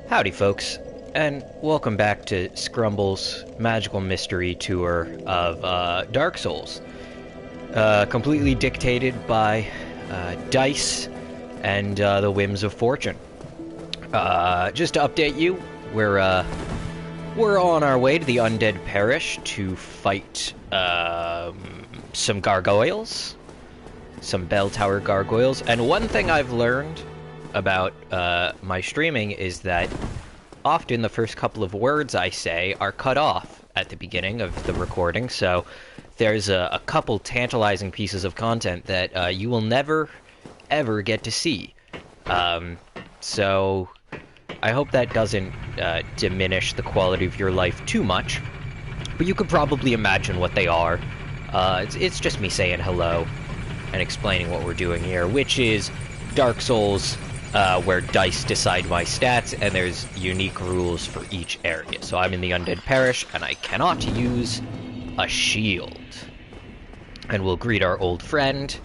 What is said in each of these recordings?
Howdy, folks, and welcome back to Scrumble's magical mystery tour of Dark Souls. Completely dictated by dice and the whims of fortune. Just to update you, we're on our way to the Undead Parish to fight some gargoyles, some bell tower gargoyles, and one thing I've learned about my streaming is that often the first couple of words I say are cut off at the beginning of the recording, so there's a couple tantalizing pieces of content that you will never, ever get to see. So I hope that doesn't diminish the quality of your life too much, but you could probably imagine what they are. It's just me saying hello and explaining what we're doing here, which is Dark Souls, where dice decide my stats, and there's unique rules for each area. So I'm in the Undead Parish, and I cannot use a shield. And we'll greet our old friend,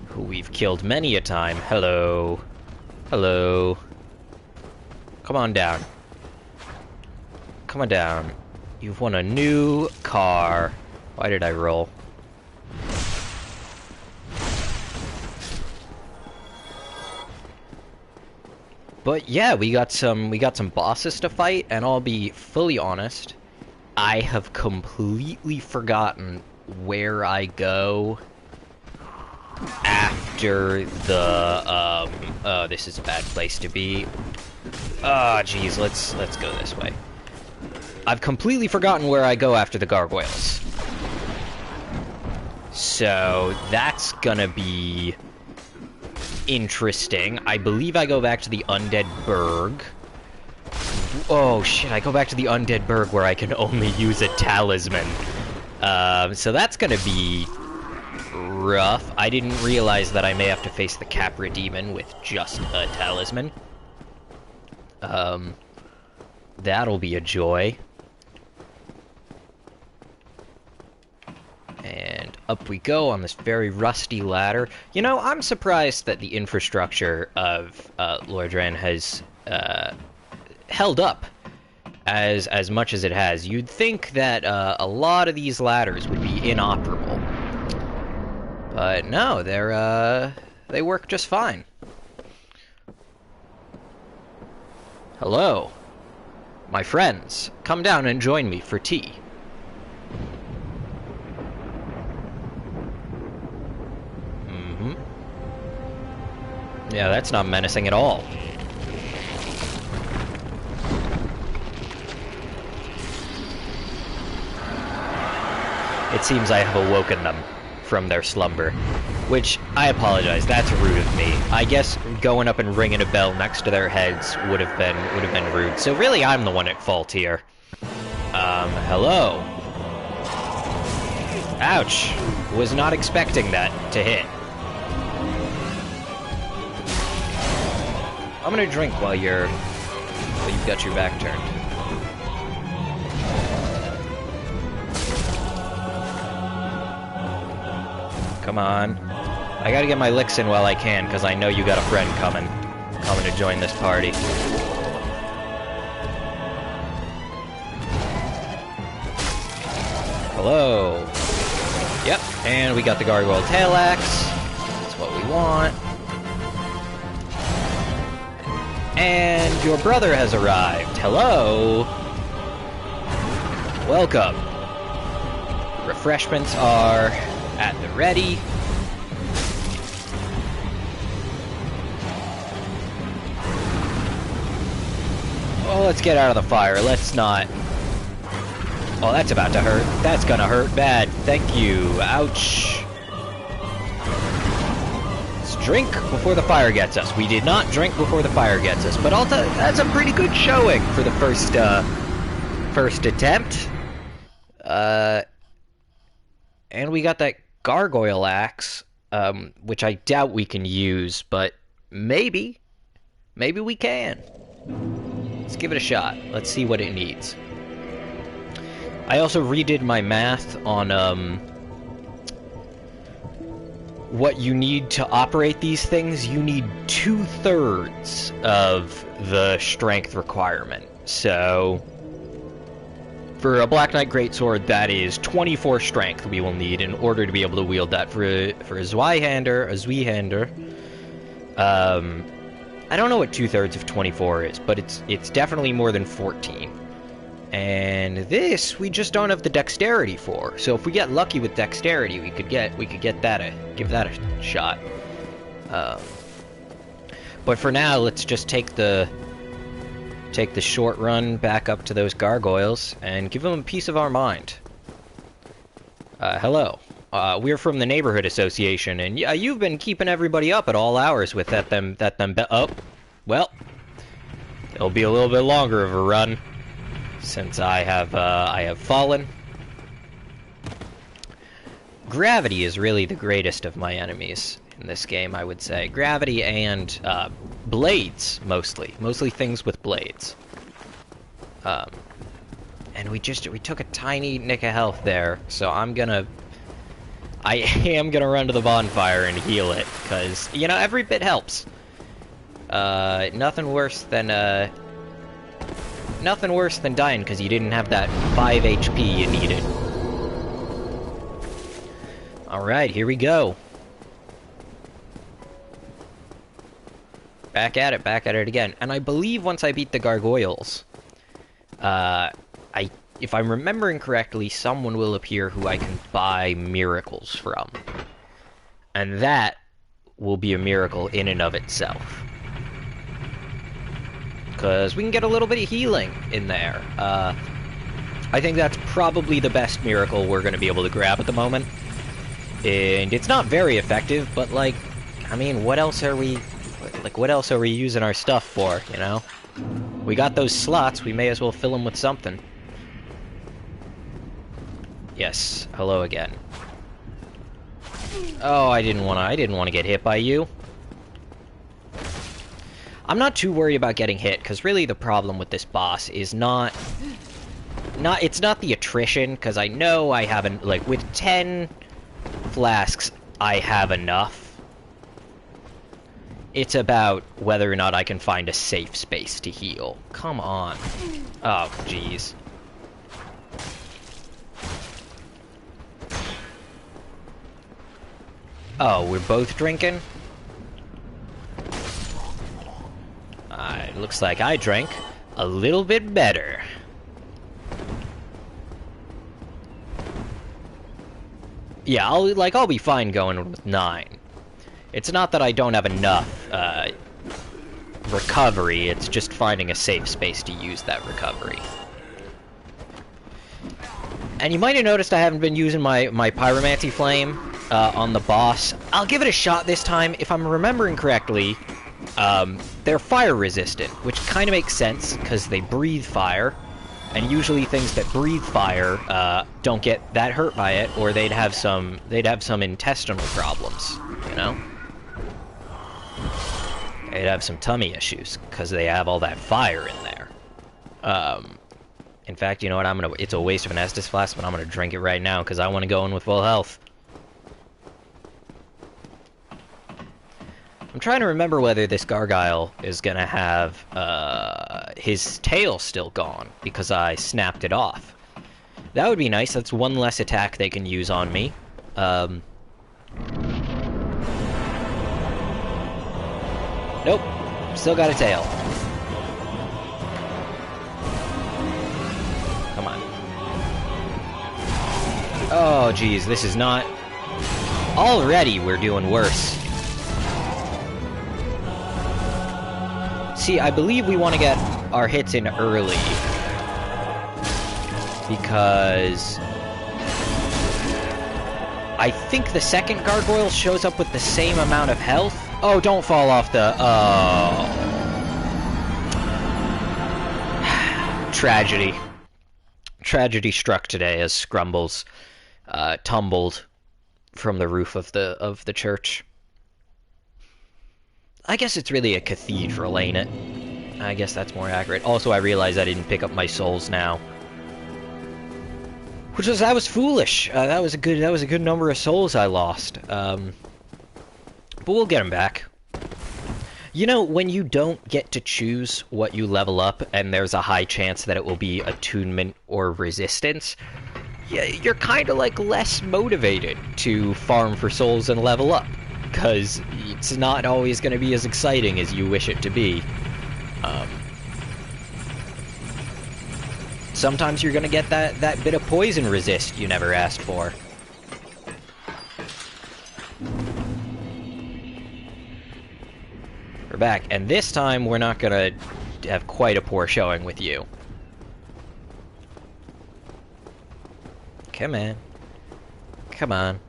who we've killed many a time. Hello. Hello. Come on down. Come on down. You've won a new car. Why did I roll? But yeah, we got some bosses to fight, and I'll be fully honest, I have completely forgotten where I go after the oh, this is a bad place to be. Ah, geez, let's go this way. I've completely forgotten where I go after the gargoyles. So that's gonna be interesting. I believe I go back to the Undead Burg. Oh shit, I go back to the Undead Burg where I can only use a talisman. So that's gonna be rough. I didn't realize that I may have to face the Capra Demon with just a talisman. That'll be a joy. And up we go on this very rusty ladder. You know, I'm surprised that the infrastructure of Lordran has held up as much as it has. You'd think that a lot of these ladders would be inoperable, but no, they work just fine. Hello, my friends. Come down and join me for tea. Yeah, that's not menacing at all. It seems I have awoken them from their slumber, which, I apologize, that's rude of me. I guess going up and ringing a bell next to their heads would have been rude. So really, I'm the one at fault here. Hello. Ouch. Was not expecting that to hit. I'm gonna drink while you've got your back turned. Come on. I gotta get my licks in while I can, because I know you got a friend coming to join this party. Hello. Yep, and we got the Gargoyle Tail Axe. That's what we want. And your brother has arrived. Hello. Welcome. Refreshments are at the ready. Oh, let's get out of the fire. Let's not. Oh, that's about to hurt. That's gonna hurt bad. Thank you. Ouch. Drink before the fire gets us. We did not drink before the fire gets us, but that's a pretty good showing for the first attempt. And we got that gargoyle axe, which I doubt we can use, but maybe we can. Let's give it a shot. Let's see what it needs. I also redid my math on what you need to operate these things, you need 2/3 of the strength requirement. So, for a Black Knight Greatsword, that is 24 strength we will need in order to be able to wield that. For a Zweihander, I don't know what 2/3 of 24 is, but it's definitely more than 14. And this we just don't have the dexterity for. So if we get lucky with dexterity, we could give that a shot. But for now, let's just take the short run back up to those gargoyles and give them a piece of our mind. Hello. We're from the neighborhood association, and yeah, you've been keeping everybody up at all hours with oh, well, it'll be a little bit longer of a run since I have fallen. Gravity is really the greatest of my enemies in this game, I would say. Gravity and blades, mostly things with blades. And we took a tiny nick of health there, so I am gonna run to the bonfire and heal it, because, you know, every bit helps. Nothing worse than dying because you didn't have that 5 HP you needed. Alright, here we go. Back at it again. And I believe once I beat the Gargoyles, if I'm remembering correctly, someone will appear who I can buy miracles from. And that will be a miracle in and of itself. Because we can get a little bit of healing in there. I think that's probably the best miracle we're going to be able to grab at the moment. And it's not very effective, but, like, I mean, what else are we using our stuff for, you know? We got those slots, we may as well fill them with something. Yes, hello again. Oh, I didn't want to get hit by you. I'm not too worried about getting hit, because really the problem with this boss is it's not the attrition, because I know I haven't, like, with 10 flasks, I have enough. It's about whether or not I can find a safe space to heal. Come on. Oh, jeez. Oh, we're both drinking? It looks like I drank a little bit better. Yeah, I'll be fine going with 9. It's not that I don't have enough recovery, it's just finding a safe space to use that recovery. And you might have noticed I haven't been using my pyromancy flame on the boss. I'll give it a shot this time. If I'm remembering correctly, they're fire resistant, which kind of makes sense because they breathe fire, and usually things that breathe fire don't get that hurt by it, or they'd have some intestinal problems, you know? They'd have some tummy issues because they have all that fire in there. In fact, you know what? It's a waste of an Estus flask, but I'm gonna drink it right now because I want to go in with full health. I'm trying to remember whether this Gargoyle is gonna have his tail still gone because I snapped it off. That would be nice. That's one less attack they can use on me. Nope. Still got a tail. Come on. Oh, geez. This is not... Already we're doing worse. See, I believe we want to get our hits in early. Because... I think the second Gargoyle shows up with the same amount of health. Oh, don't fall off the... Oh. Tragedy. Tragedy struck today as Scrumbles tumbled from the roof of the church. I guess it's really a cathedral, ain't it? I guess that's more accurate. Also, I realized I didn't pick up my souls now. That was foolish. That was a good number of souls I lost. but we'll get him back. You know, when you don't get to choose what you level up, and there's a high chance that it will be attunement or resistance, you're kind of like less motivated to farm for souls and level up, because it's not always going to be as exciting as you wish it to be. Sometimes you're going to get that bit of poison resist you never asked for. We're back, and this time we're not gonna have quite a poor showing with you. Come on. Come on.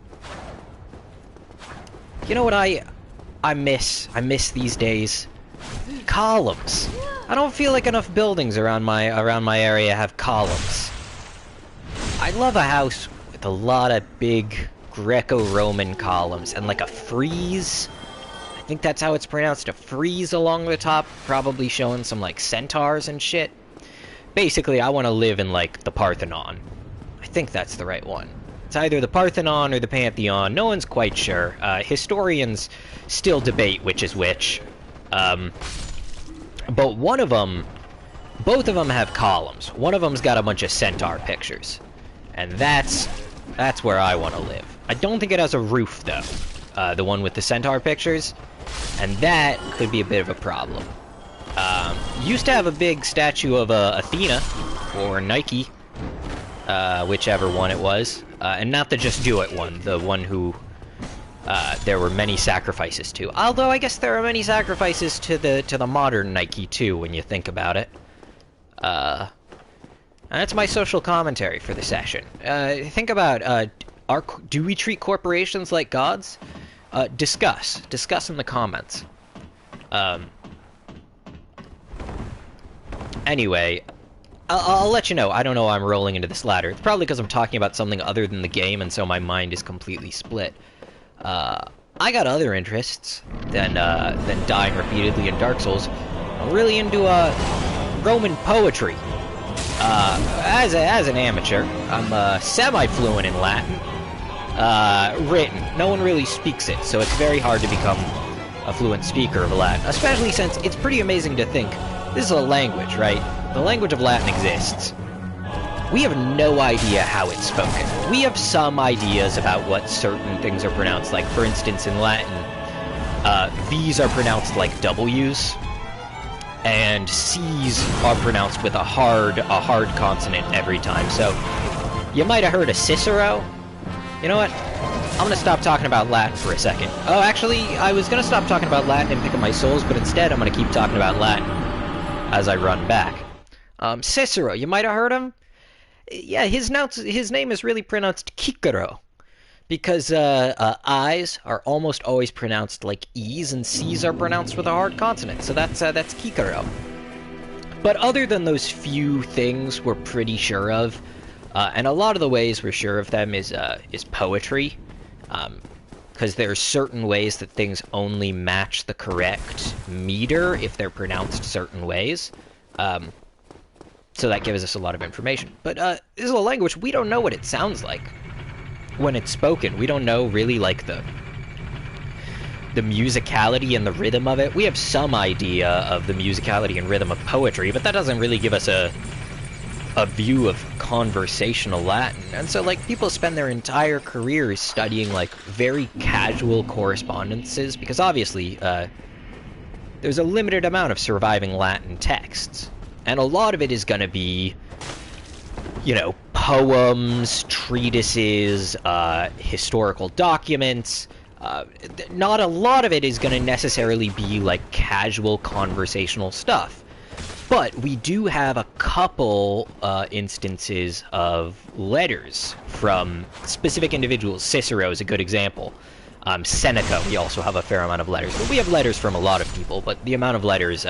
You know what I miss? I miss these days? Columns. I don't feel like enough buildings around my area have columns. I love a house with a lot of big Greco-Roman columns and like a frieze. I think that's how it's pronounced, a frieze along the top, probably showing some, like, centaurs and shit. Basically, I want to live in, like, the Parthenon. I think that's the right one. It's either the Parthenon or the Pantheon, no one's quite sure. Historians still debate which is which. But one of them, both of them have columns. One of them's got a bunch of centaur pictures. And that's where I want to live. I don't think it has a roof, though. The one with the centaur pictures. And that could be a bit of a problem. Used to have a big statue of Athena, or Nike, whichever one it was. And not the Just Do It one, the one who there were many sacrifices to. Although I guess there are many sacrifices to the modern Nike too, when you think about it. And that's my social commentary for the session. Think about, do we treat corporations like gods? Discuss in the comments. Anyway, I'll let you know. I don't know why I'm rolling into this ladder. It's probably because I'm talking about something other than the game, and so my mind is completely split. I got other interests than dying repeatedly in Dark Souls. I'm really into Roman poetry. As an amateur, I'm semi-fluent in Latin. Written. No one really speaks it, so it's very hard to become a fluent speaker of Latin, especially since it's pretty amazing to think this is a language, right? The language of Latin exists. We have no idea how it's spoken. We have some ideas about what certain things are pronounced, like, for instance, in Latin, V's are pronounced like W's, and C's are pronounced with a hard consonant every time, so you might have heard of Cicero. You know what? I'm gonna stop talking about Latin for a second. Oh, actually, I was gonna stop talking about Latin and pick up my souls, but instead I'm gonna keep talking about Latin as I run back. Cicero, you might have heard him? Yeah, his name is really pronounced Cicero, because I's are almost always pronounced like E's, and C's are pronounced with a hard consonant, so that's Cicero. But other than those few things we're pretty sure of, and a lot of the ways we're sure of them is poetry, because there are certain ways that things only match the correct meter if they're pronounced certain ways. So that gives us a lot of information. But this is a language, we don't know what it sounds like when it's spoken. We don't know really like the musicality and the rhythm of it. We have some idea of the musicality and rhythm of poetry, but that doesn't really give us a view of conversational Latin. And so, like, people spend their entire careers studying, like, very casual correspondences, because obviously, there's a limited amount of surviving Latin texts. And a lot of it is gonna be, you know, poems, treatises, historical documents. Not a lot of it is gonna necessarily be, like, casual conversational stuff. But we do have a couple instances of letters from specific individuals. Cicero is a good example. Seneca, we also have a fair amount of letters. But we have letters from a lot of people, but the amount of letters,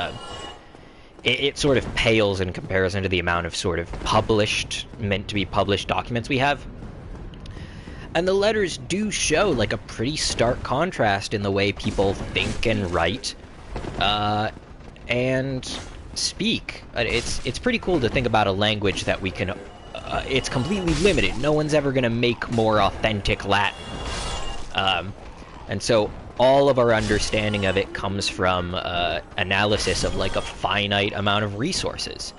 it sort of pales in comparison to the amount of sort of published, meant to be published documents we have. And the letters do show, like, a pretty stark contrast in the way people think and write, and speak. It's pretty cool to think about a language that we can, it's completely limited. No one's ever gonna make more authentic Latin. And so all of our understanding of it comes from analysis of like a finite amount of resources.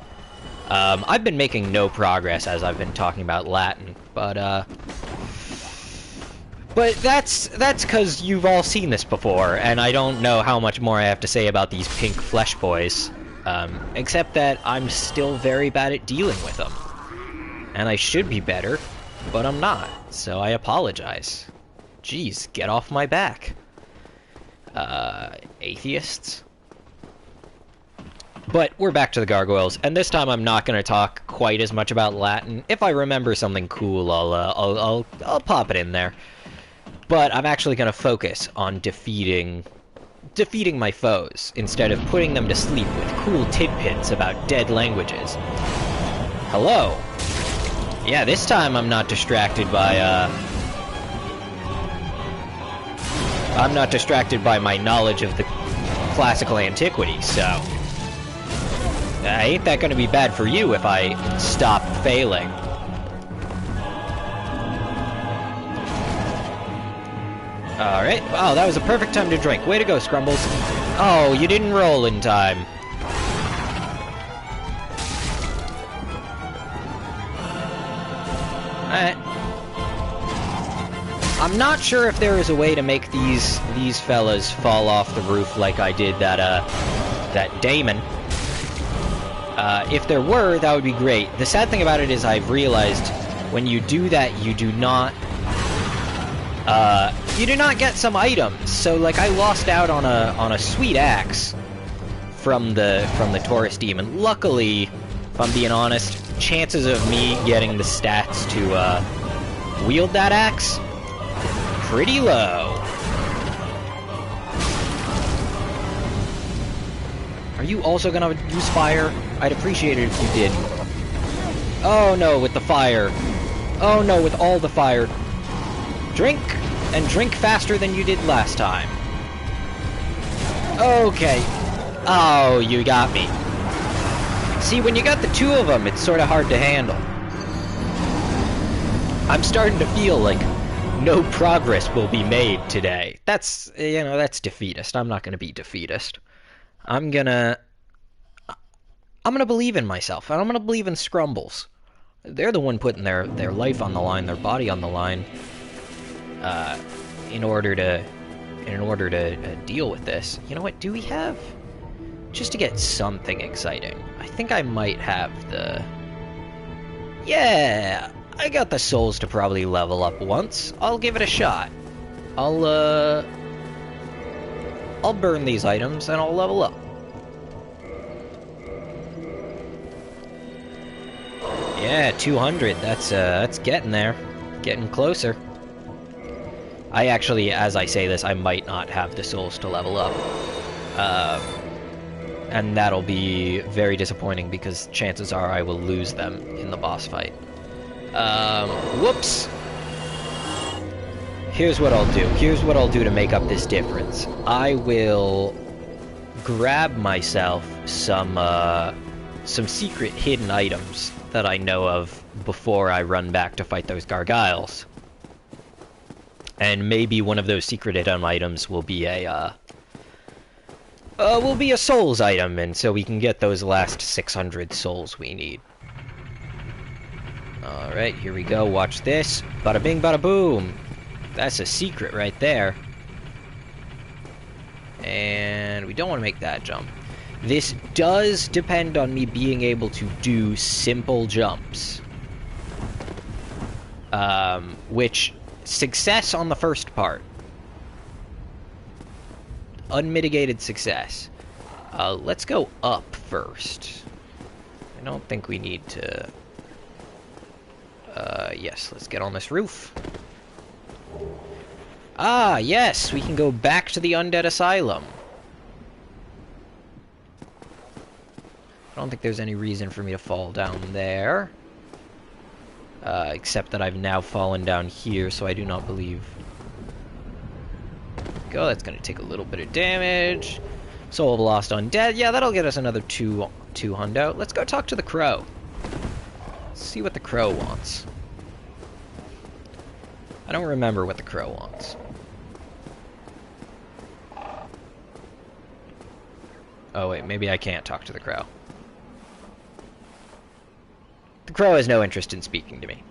I've been making no progress as I've been talking about Latin, but that's because you've all seen this before, and I don't know how much more I have to say about these pink flesh boys, except that I'm still very bad at dealing with them. And I should be better, but I'm not, so I apologize. Jeez, get off my back. Atheists? But we're back to the Gargoyles, and this time I'm not going to talk quite as much about Latin. If I remember something cool, I'll pop it in there. But I'm actually going to focus on defeating my foes, instead of putting them to sleep with cool tidbits about dead languages. Hello. Yeah, this time I'm not distracted by, I'm not distracted by my knowledge of the classical antiquities, so... ain't that gonna be bad for you if I stop failing. Alright, wow, that was a perfect time to drink. Way to go, Scrumbles. Oh, you didn't roll in time. Alright. I'm not sure if there is a way to make these fellas fall off the roof like I did that Damon. If there were, that would be great. The sad thing about it is I've realized when you do that, you do not get some items. So, like, I lost out on a sweet axe from the Taurus Demon. Luckily, if I'm being honest, chances of me getting the stats to wield that axe, pretty low. Are you also gonna use fire? I'd appreciate it if you did. Oh no, with the fire. Oh no, with all the fire. Drink, and drink faster than you did last time. Okay. Oh, you got me. See, when you got the two of them, it's sort of hard to handle. I'm starting to feel like no progress will be made today. That's, you know, that's defeatist. I'm not gonna be defeatist. I'm gonna believe in myself, and I'm gonna believe in Scrumbles. They're the one putting their life on the line, their body on the line, in order to deal with this. You know what? Do we have, just to get something exciting? I think I might have the. Yeah, I got the souls to probably level up once. I'll give it a shot. I'll burn these items and I'll level up. Yeah, 200. That's getting there. Getting closer. I actually, as I say this, I might not have the souls to level up. And that'll be very disappointing because chances are I will lose them in the boss fight. Whoops! Here's what I'll do. Here's what I'll do to make up this difference. I will grab myself some secret hidden items that I know of before I run back to fight those Garguyls. And maybe one of those secret hidden items will be a souls item, and so we can get those last 600 souls we need. Alright, here we go. Watch this. Bada bing, bada boom. That's a secret right there. And we don't want to make that jump. This does depend on me being able to do simple jumps. Which, success on the first part. Unmitigated success. Let's go up first. I don't think we need to... yes, let's get on this roof. Ah, yes, we can go back to the Undead Asylum. I don't think there's any reason for me to fall down there. Except that I've now fallen down here, so I do not believe... Go, that's gonna take a little bit of damage. Soul of a Lost Undead. Yeah, that'll get us another two hundo. Let's go talk to the crow. Let's see what the crow wants. I don't remember what the crow wants. Oh wait, maybe I can't talk to the crow. The crow has no interest in speaking to me.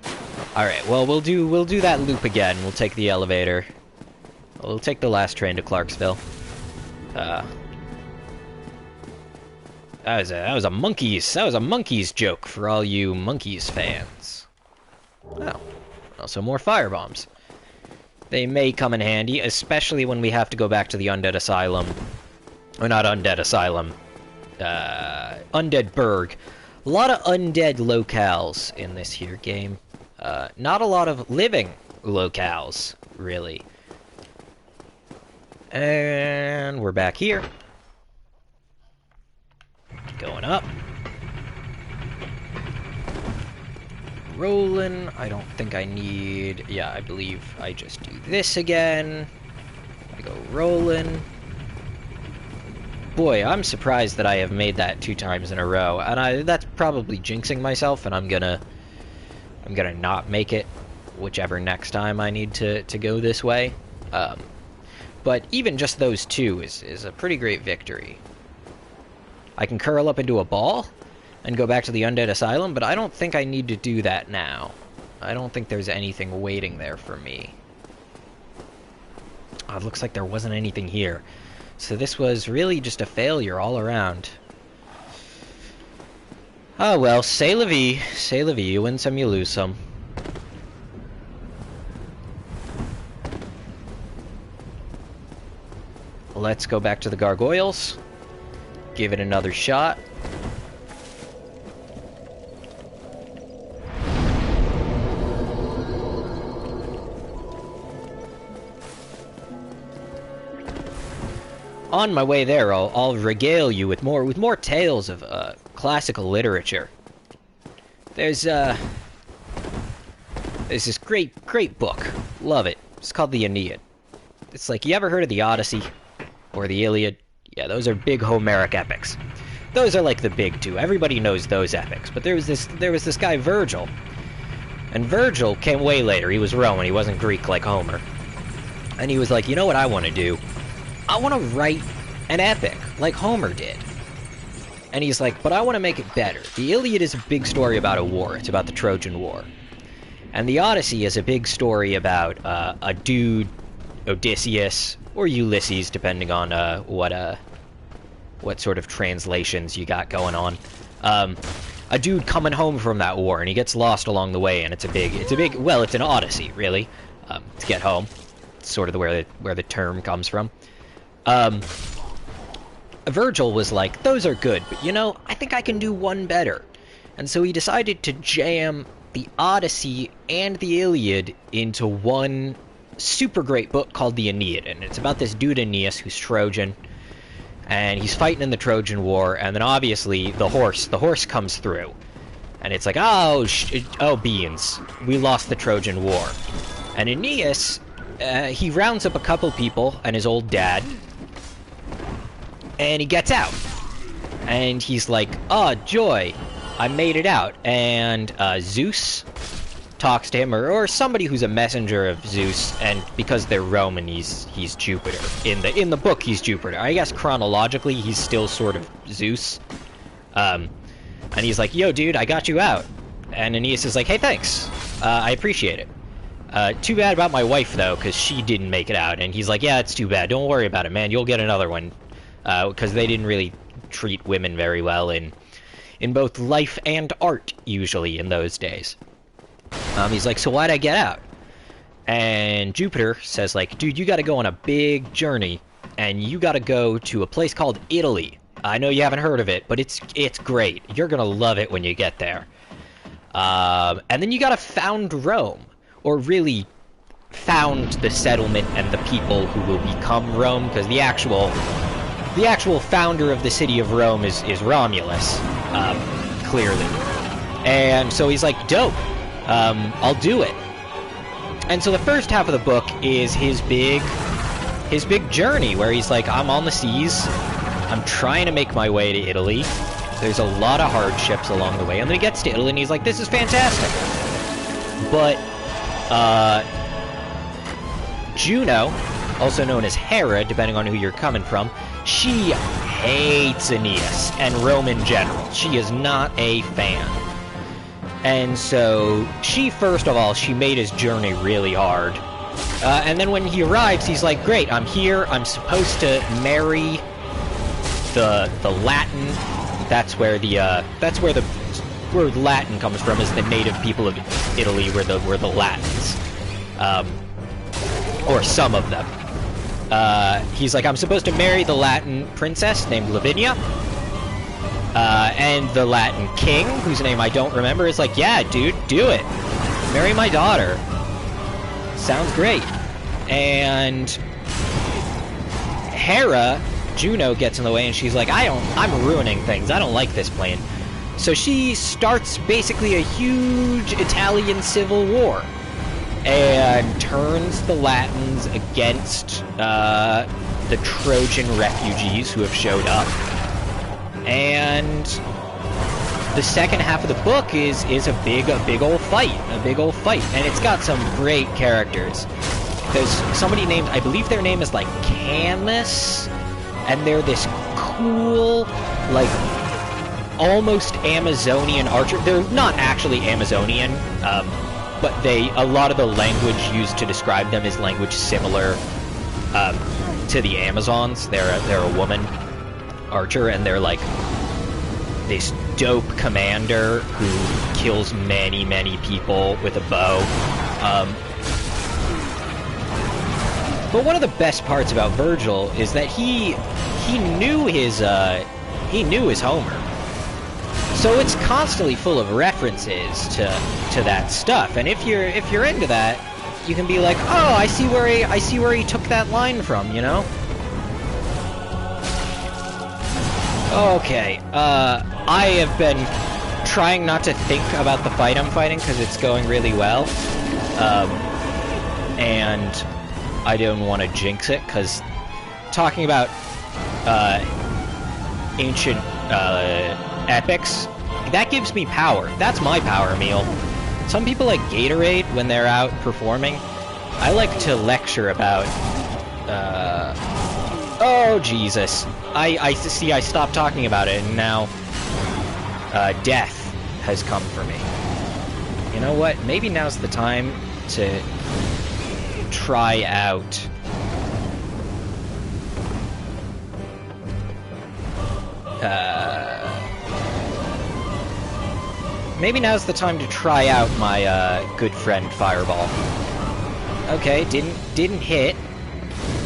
Alright, well we'll do that loop again. We'll take the elevator. We'll take the last train to Clarksville. That was a Monkeys joke for all you Monkeys fans. Oh. Also more firebombs. They may come in handy, especially when we have to go back to the Undead Asylum. Or not Undead Asylum. Undead Burg. A lot of undead locales in this here game. Not a lot of living locales, really. And we're back here. Going up. Rolling. I don't think I need... Yeah, I believe I just do this again. I go rolling. Boy, I'm surprised that I have made that 2 times in a row. And that's probably jinxing myself, and I'm gonna not make it whichever next time I need to go this way. But even just those 2 is a pretty great victory. I can curl up into a ball and go back to the Undead Asylum, but I don't think I need to do that now. I don't think there's anything waiting there for me. Oh, it looks like there wasn't anything here. So this was really just a failure all around. Oh well, c'est la vie. C'est la vie. You win some, you lose some. Let's go back to the Gargoyles. Give it another shot. On my way there, I'll regale you with more tales of classical literature. There's this great book. Love it. It's called the Aeneid. It's like, you ever heard of the Odyssey or the Iliad? Yeah, those are big Homeric epics. Those are like the big 2. Everybody knows those epics. But there was this guy Virgil, and Virgil came way later. He was Roman. He wasn't Greek like Homer. And he was like, you know what I want to do? I want to write an epic, like Homer did. And he's like, but I want to make it better. The Iliad is a big story about a war. It's about the Trojan War. And the Odyssey is a big story about a dude, Odysseus, or Ulysses, depending on what sort of translations you got going on. A dude coming home from that war, and he gets lost along the way, and it's an odyssey, really, to get home. It's sort of where the term comes from. Virgil was like, those are good, but you know, I think I can do one better. And so he decided to jam the Odyssey and the Iliad into one super great book called the Aeneid. And it's about this dude Aeneas who's Trojan, and he's fighting in the Trojan War, and then obviously the horse comes through. And it's like, oh beans, we lost the Trojan War. And Aeneas, he rounds up a couple people and his old dad, and he gets out. And he's like, oh, joy, I made it out. And Zeus talks to him, or somebody who's a messenger of Zeus, and because they're Roman, he's Jupiter. In the book, he's Jupiter. I guess chronologically, he's still sort of Zeus. And he's like, yo, dude, I got you out. And Aeneas is like, hey, thanks. I appreciate it. Too bad about my wife, though, because she didn't make it out. And he's like, yeah, it's too bad. Don't worry about it, man. You'll get another one. Because they didn't really treat women very well in both life and art, usually, in those days. He's like, so why'd I get out? And Jupiter says, like, dude, you gotta go on a big journey, and you gotta go to a place called Italy. I know you haven't heard of it, but it's great. You're gonna love it when you get there. And then you gotta found Rome, or really found the settlement and the people who will become Rome, because the actual founder of the city of Rome is Romulus, clearly. And so he's like, dope, I'll do it. And so the first half of the book is his big journey, where he's like, I'm on the seas, I'm trying to make my way to Italy, there's a lot of hardships along the way, and then he gets to Italy and he's like, this is fantastic. But, Juno, also known as Hera, depending on who you're coming from, she hates Aeneas and Roman generals. She is not a fan. And so first of all, she made his journey really hard. And then when he arrives, he's like, great, I'm here, I'm supposed to marry the Latin. That's where where Latin comes from, is the native people of Italy were the Latins. Or some of them. He's like, I'm supposed to marry the Latin princess named Lavinia. And the Latin king, whose name I don't remember, is like, yeah, dude, do it. Marry my daughter. Sounds great. And Hera, Juno, gets in the way, and she's like, I'm ruining things. I don't like this plan. So she starts basically a huge Italian civil war and turns the Latins against the Trojan refugees who have showed up. And the second half of the book is a big old fight, and it's got some great characters. There's somebody named, I believe their name is like Camus, and they're this cool, like, almost Amazonian archer. They're not actually Amazonian, but a lot of the language used to describe them is language similar to the Amazons. They're a woman archer, and they're like this dope commander who kills many people with a bow. But one of the best parts about Virgil is that he knew his Homer. So it's constantly full of references to that stuff, and if you're into that, you can be like, oh, I see where he took that line from, you know? Okay, I have been trying not to think about the fight I'm fighting because it's going really well, and I don't want to jinx it, because talking about ancient epics, that gives me power. That's my power meal. Some people like Gatorade when they're out performing. I like to lecture about oh Jesus, I see, I stopped talking about it, and now death has come for me. You know what, maybe now's the time to try out maybe now's the time to try out my good friend Fireball. Okay, didn't hit,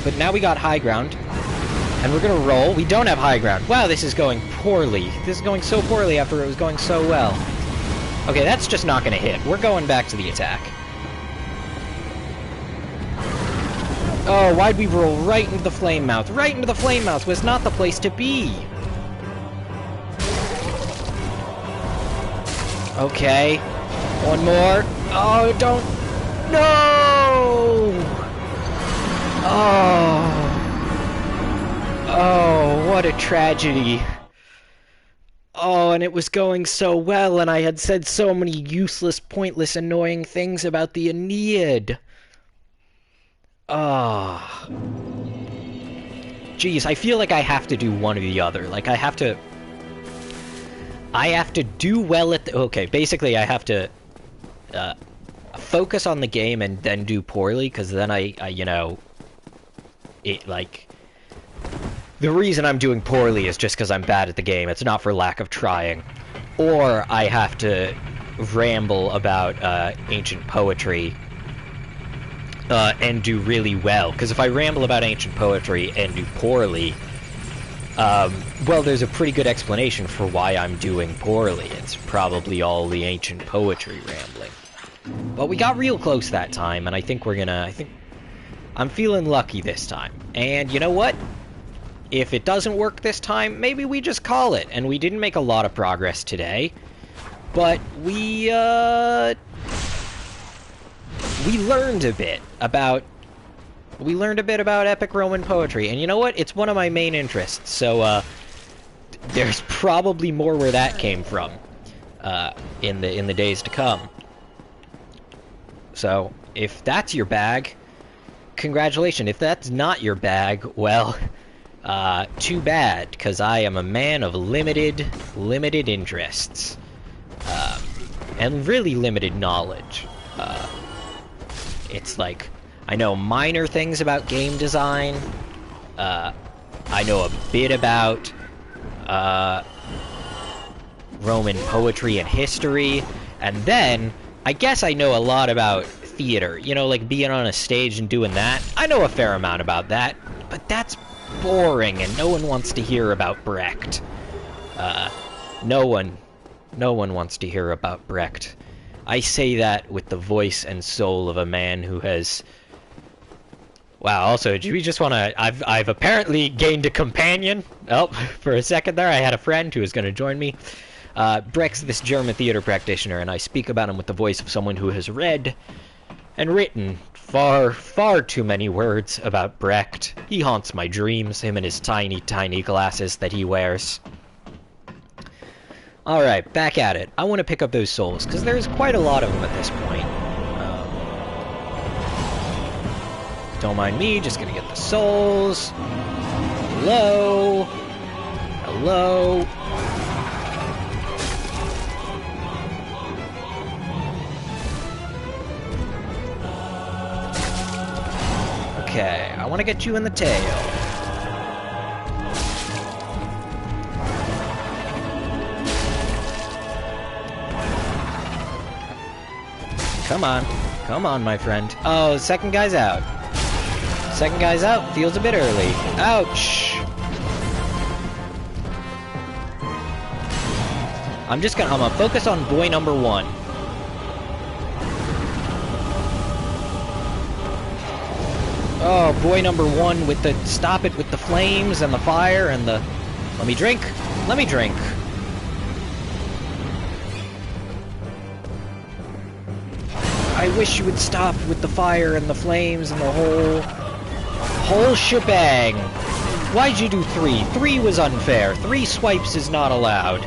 but now we got high ground, and we're gonna roll. We don't have high ground. Wow, this is going poorly. This is going so poorly after it was going so well. Okay, that's just not gonna hit. We're going back to the attack. Oh, why'd we roll right into the flame mouth? Right into the flame mouth was not the place to be. Okay, one more. Oh, don't. No! Oh, what a tragedy. Oh, and it was going so well, and I had said so many useless, pointless, annoying things about the Aeneid. Ah. Geez, I feel like I have to do one or the other. Like, I have to do well at the... Okay, basically I have to focus on the game and then do poorly, because then I, you know... It, like... The reason I'm doing poorly is just because I'm bad at the game. It's not for lack of trying. Or I have to ramble about ancient poetry and do really well. Because if I ramble about ancient poetry and do poorly, well, there's a pretty good explanation for why I'm doing poorly. It's probably all the ancient poetry rambling. But we got real close that time, and I think we're gonna... I'm feeling lucky this time. And you know what? If it doesn't work this time, maybe we just call it. And we didn't make a lot of progress today, but we learned a bit about epic Roman poetry, and you know what? It's one of my main interests, so there's probably more where that came from in the days to come. So if that's your bag, congratulations. If that's not your bag, well, Too bad, because I am a man of limited interests. And really limited knowledge. It's like, I know minor things about game design. I know a bit about, Roman poetry and history. And then, I guess I know a lot about theater. You know, like being on a stage and doing that. I know a fair amount about that. But that's boring, and no one wants to hear about Brecht. No one wants to hear about Brecht. I say that with the voice and soul of a man who has... Wow, also, do we just want to... I've apparently gained a companion. Oh, for a second there, I had a friend who was going to join me. Brecht's this German theater practitioner, and I speak about him with the voice of someone who has read and written far too many words about Brecht. He haunts my dreams, him and his tiny glasses that he wears. Alright, back at it. I want to pick up those souls, because there's quite a lot of them at this point. Don't mind me, just gonna get the souls. Hello? Hello? Okay, I want to get you in the tail. Come on, my friend. Oh, second guy's out. Second guy's out. Feels a bit early. Ouch. I'm gonna focus on boy number 1. Oh, boy number 1 with the... Stop it with the flames and the fire and the... Let me drink. Let me drink. I wish you would stop with the fire and the flames and the whole shebang. Why'd you do 3? 3 was unfair. 3 swipes is not allowed.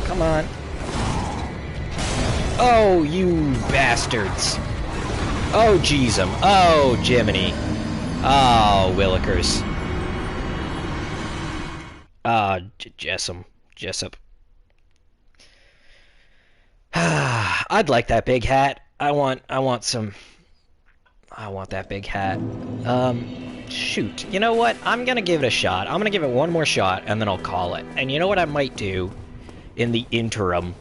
Come on. Oh, you bastards. Oh, jeez, oh, Jiminy. Oh, Willikers. Ah, Jessup. I'd like that big hat. I want that big hat. Shoot. You know what? I'm gonna give it a shot. I'm gonna give it one more shot, and then I'll call it. And you know what I might do in the interim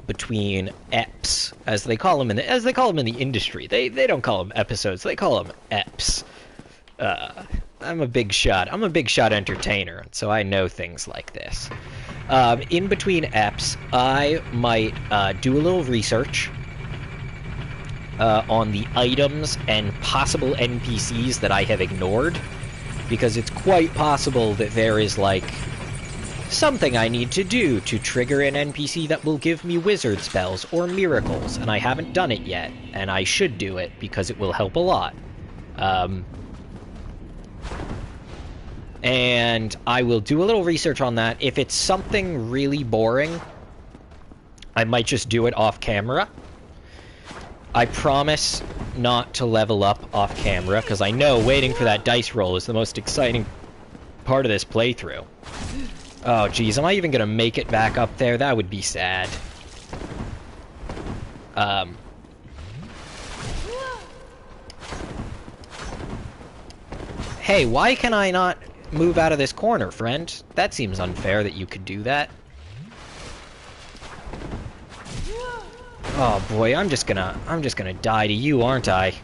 between EPs, as they call them in the industry. They don't call them episodes. They call them EPs. I'm a big shot. I'm a big shot entertainer, so I know things like this. In between EPs, I might do a little research on the items and possible NPCs that I have ignored, because it's quite possible that there is, like, something I need to do to trigger an NPC that will give me wizard spells or miracles, and I haven't done it yet, and I should do it because it will help a lot. And I will do a little research on that. If it's something really boring, I might just do it off camera. I promise not to level up off camera, because I know waiting for that dice roll is the most exciting part of this playthrough. Oh, geez, am I even gonna make it back up there? That would be sad. Hey, why can I not move out of this corner, friend? That seems unfair that you could do that. Oh boy, I'm just gonna die to you, aren't I?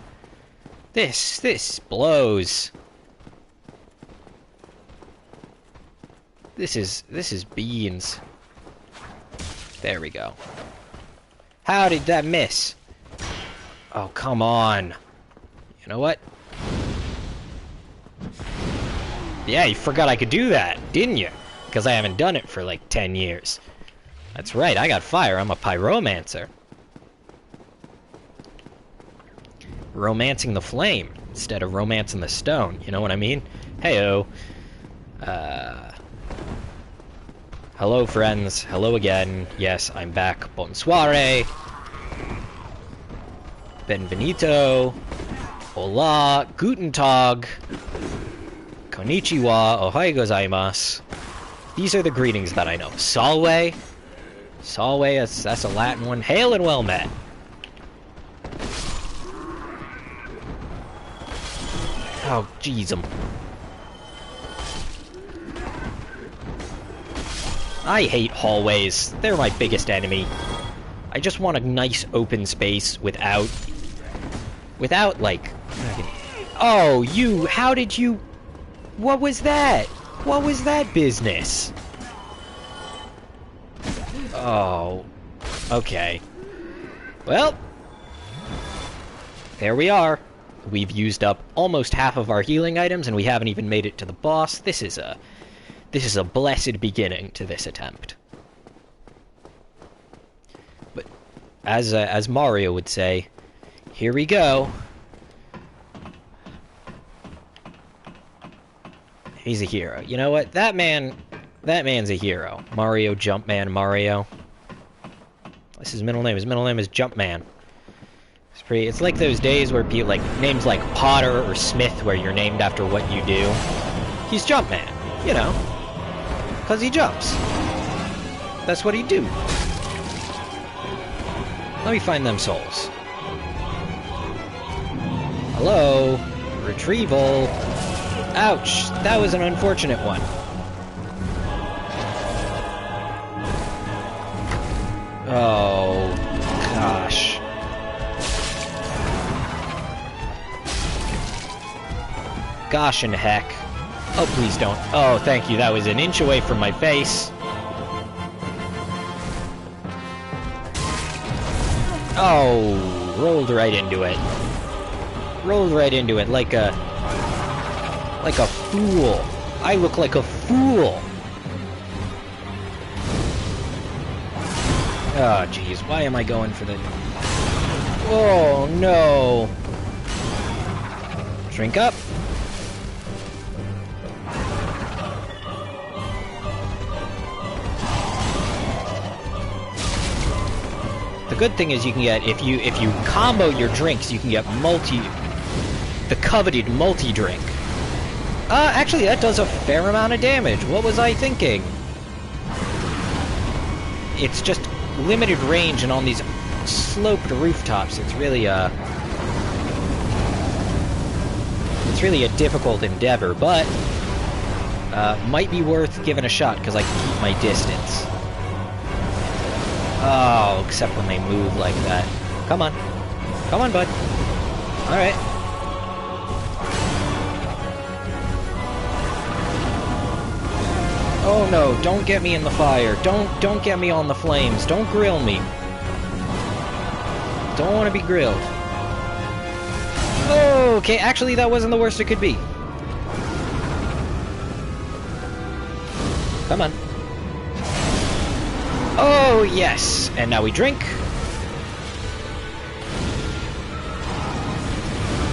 This blows. This is beans. There we go. How did that miss? Oh, come on. You know what? Yeah, you forgot I could do that, didn't you? Because I haven't done it for like 10 years. That's right, I got fire. I'm a pyromancer. Romancing the flame instead of romancing the stone. You know what I mean? Heyo. Hello, friends. Hello again. Yes, I'm back. Bonsoir. Benvenuto. Hola, guten tag, konnichiwa, ohai gozaimasu. These are the greetings that I know. Salve. Salve, that's a Latin one. Hail and well met. Oh, jeez. I hate hallways. They're my biggest enemy. I just want a nice open space without, like... Oh, you... How did you... What was that? What was that business? Oh... Okay. Well... There we are. We've used up almost half of our healing items, and we haven't even made it to the boss. This is a blessed beginning to this attempt. But as Mario would say, here we go. He's a hero. You know what? That man's a hero. Mario, Jumpman, Mario. What's his middle name? His middle name is Jumpman. It's like those days where people, like, names like Potter or Smith, where you're named after what you do. He's Jumpman, you know. Because he jumps. That's what he do. Let me find them souls. Hello? Retrieval. Ouch, that was an unfortunate one. Oh, gosh. Gosh and heck. Oh, please don't. Oh, thank you. That was an inch away from my face. Oh, rolled right into it. Rolled right into it like a fool. I look like a fool. Oh, jeez. Why am I going for the... Oh, no. Shrink up. The good thing is you can get, if you combo your drinks, you can get the coveted multi-drink. Actually, that does a fair amount of damage. What was I thinking? It's just limited range, and on these sloped rooftops, it's really a difficult endeavor, but might be worth giving a shot, because I can keep my distance. Oh, except when they move like that. Come on. Come on, bud. Alright. Oh no, don't get me in the fire. Don't get me on the flames. Don't grill me. Don't want to be grilled. Okay, actually that wasn't the worst it could be. Come on. Oh, yes! And now we drink.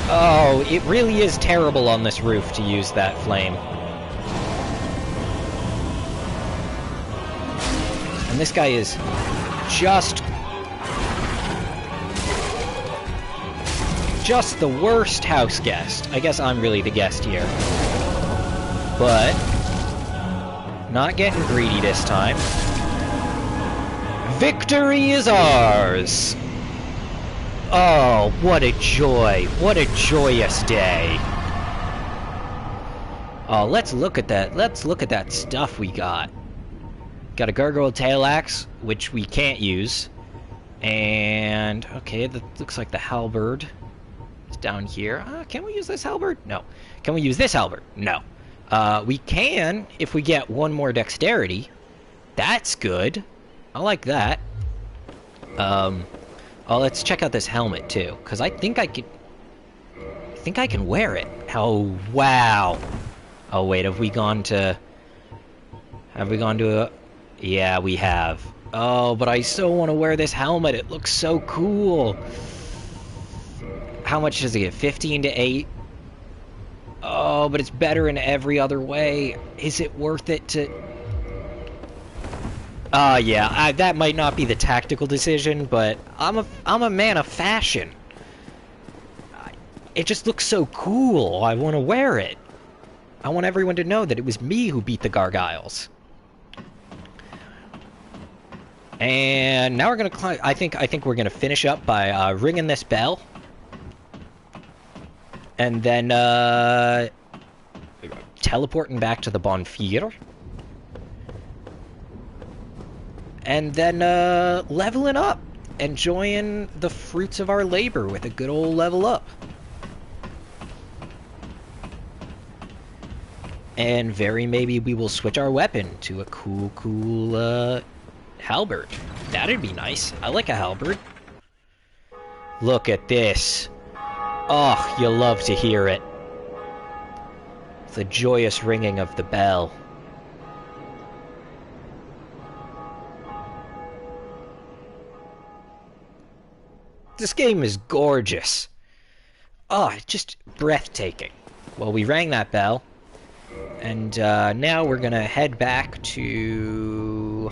Oh, it really is terrible on this roof to use that flame. And this guy is just the worst house guest. I guess I'm really the guest here. But not getting greedy this time. Victory is ours! Oh, what a joy. What a joyous day. Oh, let's look at that. Let's look at that stuff we got. Got a gargoyle tail axe, which we can't use. And, okay, that looks like the halberd is down here. Can we use this halberd? No. Can we use this halberd? No. We can if we get one more dexterity. That's good. I like that. Oh, let's check out this helmet too, because I think I can wear it. Oh, wow. Oh, wait, have we gone to a... Yeah, we have. Oh, but I so want to wear this helmet. It looks so cool. How much does it get? 15 to 8? Oh, but it's better in every other way. Is it worth it to... yeah, that might not be the tactical decision, but I'm a man of fashion. It just looks so cool. I want to wear it. I want everyone to know that it was me who beat the Garguyls. And now we're gonna climb. I think we're gonna finish up by ringing this bell, and then teleporting back to the bonfire, and then leveling up, enjoying the fruits of our labor with a good old level up. And very maybe we will switch our weapon to a cool halberd. That'd be nice. I like a halberd. Look at this. Oh, you love to hear it. The joyous ringing of the bell. This game is gorgeous. Oh, just breathtaking. Well, we rang that bell. And now we're gonna head back to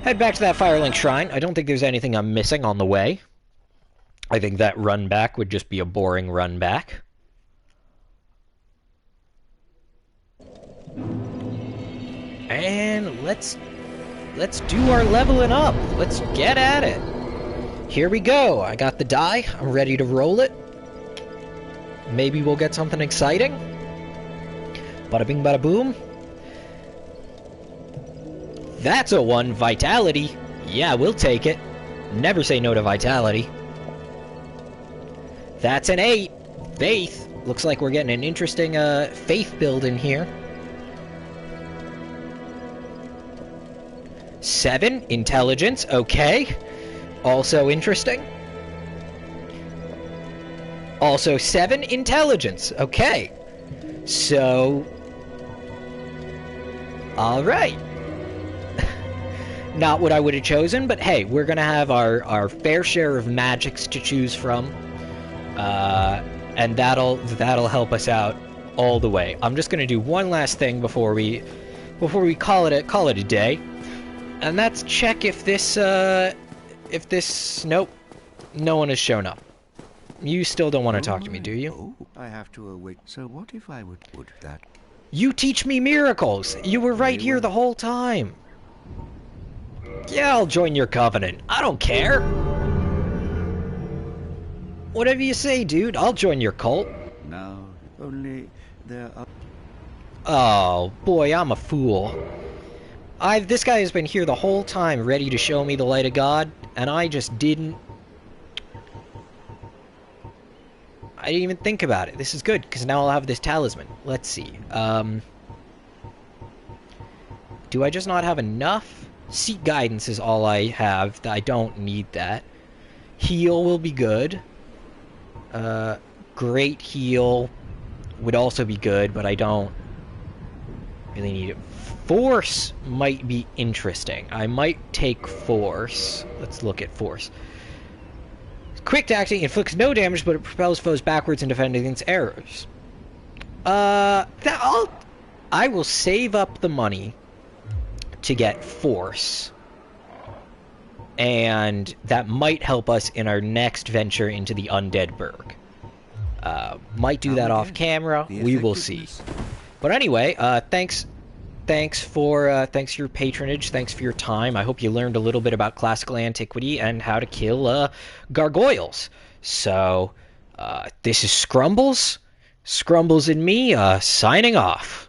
that Firelink Shrine. I don't think there's anything I'm missing on the way. I think that run back would just be a boring run back. And let's do our leveling up. Let's get at it. Here we go. I got the die. I'm ready to roll it. Maybe we'll get something exciting. Bada bing, bada boom. That's a 1. Vitality. Yeah, we'll take it. Never say no to vitality. That's an 8. Faith. Looks like we're getting an interesting faith build in here. 7. Intelligence. Okay. Also interesting. Also 7. Intelligence. Okay. So... alright. Not what I would have chosen, but hey, we're gonna have our fair share of magics to choose from. And that'll help us out all the way. I'm just gonna do one last thing before we call it a day. And that's check if this nope, no one has shown up. You still don't want to talk to me, do you? Oh, I have to await. So what if I would put that? You teach me miracles. You were right here the whole time. Yeah, I'll join your covenant. I don't care. Whatever you say, dude. I'll join your cult. Now, only there are... Oh, boy, I'm a fool. This guy has been here the whole time, ready to show me the light of God, and I just didn't... I didn't even think about it. This is good, because now I'll have this talisman. Let's see. Do I just not have enough? Seek guidance is all I have. I don't need that. Heal will be good. Great heal would also be good, but I don't really need it. Force might be interesting. I might take Force. Let's look at Force. Quick acting inflicts no damage, but it propels foes backwards and defends against arrows. I will save up the money to get Force. And that might help us in our next venture into the Undead Burg. Might do that off camera. We will see. But anyway, thanks for your patronage. Thanks for your time. I hope you learned a little bit about classical antiquity and how to kill gargoyles. So, this is Scrumbles and me signing off.